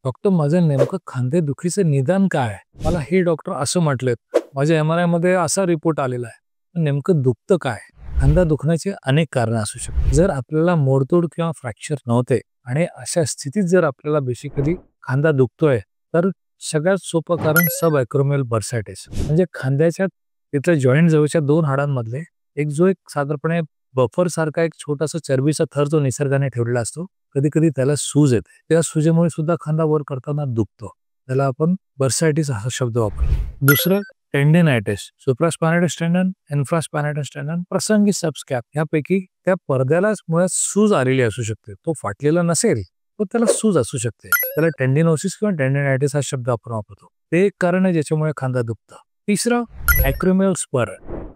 Doctor माझं नेमकं खांदेदुखीचं निदान काय आहे? मला हे डॉक्टर असं म्हटलेत. माझ्या एम-आर-आय मध्ये असा रिपोर्ट आलेला आहे. नेमकं दुखतं काय? खांदा दुखण्याची अनेक कारणं असू शकतात. जर आपल्याला मोडतोड किंवा फ्रॅक्चर नव्हते आणि अशा स्थितीत जर आपल्याला बेसिकली खांदा दुखतोय, तर सगळ्यात सोपं कारण सबॲक्रोमियल बर्सायटिस म्हणजे खांद्याच्या तिथल्या जॉइंट जवळच्या 2 हाडांमधले एक साधारणपणे बफर सारखा एक छोटासा चरबीचा थर जो निसर्गाने ठेवलेला असतो, कधी-कधी त्याला सूज येते. त्या सूजेमुळे सुद्धा खांदा वर करताना दुखतो. त्याला आपण बर्सायटिस हा शब्द वापरतो. दुसरं टेंडिनायटिस, सुप्रास्पायनायटिस टेंडन, इन्फ्रास्पायनायटिस टेंडन, प्रसंगी सबस्कॅप यापैकी त्या पडद्यालाच मुळात सूज आलेली असू शकते. तो फाटलेला नसेल, पण त्याला सूज असू शकते. त्याला टेंडिनोसिस किंवा टेंडिनायटिस हा शब्द आपण वापरतो. ते एक कारण आहे ज्याच्यामुळे खांदा दुखतं. तिसरं ॲक्रोमियल स्पर.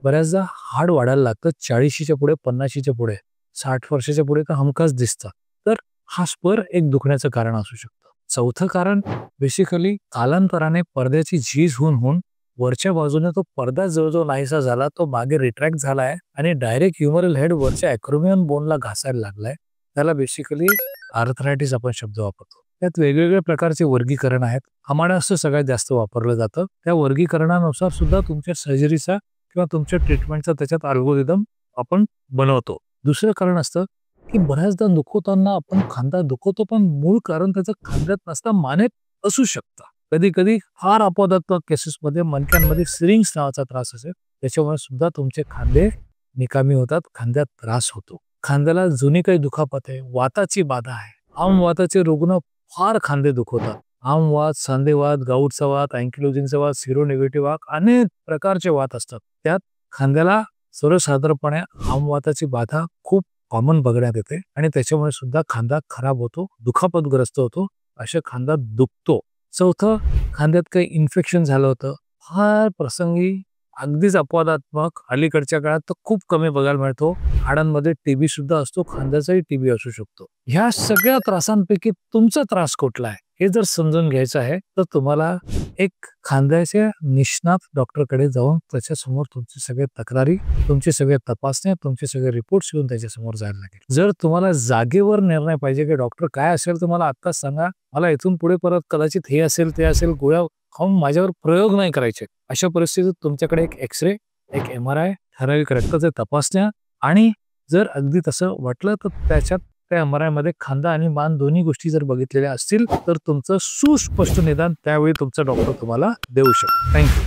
बऱ्याचदा हाड वाढायला लागतं 40च्या पुढे, 50च्या पुढे, 60 वर्षाच्या पुढे तर हमखास दिसतं. तर हा स्पर एक दुखण्याचं कारण असू शकतं. चौथं कारण बेसिकली कालांतराने पडद्याची झीज होऊन वरच्या बाजूने तो पडदा जवळजवळ नाहीसा झाला, तो मागे रिट्रॅक्ट झालाय आणि डायरेक्ट ह्युमरल हेड वरच्या ॲक्रोमियन बोनला घासायला लागलाय. त्याला बेसिकली आर्थरायटिस आपण शब्द वापरतो. त्यात वेगवेगळ्या प्रकारचे वर्गीकरण आहेत. आम्हाला सगळ्यात जास्त वापरलं जातं. त्या वर्गीकरणानुसार सुद्धा तुमच्या सर्जरीचा किंवा तुमच्या ट्रीटमेंटचा त्याच्यात अल्गोरिदम आपण बनवतो. दुसरं कारण असतं की बऱ्याचदा दुखवताना आपण खांदा दुखवतो, पण मूळ कारण त्याचं खांद्यात नसता मानेत असू शकतं. कधी-कधी फार अपवादात्मक केसेसमध्ये मणक्यांमध्ये सिरिंग्स नावाचा त्रास असेल, त्याच्यामुळे सुद्धा तुमचे खांदे निकामी होतात, खांद्यात त्रास होतो. खांद्याला जुनी काही दुखापत आहे, वाताची बाधा आहे. आमवाताचे रुग्ण फार खांदे दुखवतात. आमवात, सांधेवात, गाऊटचा वात, अँकिलोजिंगचा वात, सिरोनेगेटिव्ह वात, अनेक प्रकारचे वात असतात. त्यात खांद्याला सर्वसाधारणपणे आमवाताची बाधा खूप कॉमन बघण्यात येते आणि त्याच्यामुळे सुद्धा खांदा खराब होतो, दुखापतग्रस्त होतो, अशा खांदा दुखतो. चौथं, खांद्यात काही इन्फेक्शन झालं होतं, फार प्रसंगी अगदीच अपवादात्मक अलीकडच्या काळात तर खूप कमी बघायला मिळतो. हाडांमध्ये टीबी सुद्धा असतो, खांद्याचाही टीबी असू शकतो. ह्या सगळ्या त्रासांपैकी तुमचा त्रास कुठला आहे हे जर समजून घ्यायचं आहे, तर तुम्हाला एक खांद्याच्या निष्णात डॉक्टरकडे जाऊन त्याच्यासमोर तुमची सगळ्या तक्रारी, तुमचे सगळे तपासण्या, तुमचे सगळे रिपोर्ट्स घेऊन त्याच्यासमोर जायला लागेल. जर तुम्हाला जागेवर निर्णय पाहिजे की डॉक्टर काय असेल तर मला आत्ताच सांगा, मला इथून पुढे परत कदाचित हे असेल ते असेल, गोळ्या खाऊन माझ्यावर प्रयोग नाही करायचे, अशा परिस्थितीत तुमच्याकडे एक एक्स-रे, एक एम-आर-आय, ठराविक रक्ताचे तपासण्या आणि जर अगदी तसं वाटलं तर त्याच्यात त्या एम-आर-आय मध्ये खांदा आणि मान दोन्ही गोष्टी जर बघितलेल्या असतील, तर तुमचं सुस्पष्ट निदान त्यावेळी तुमचा डॉक्टर तुम्हाला देऊ शकतो. थँक्यू.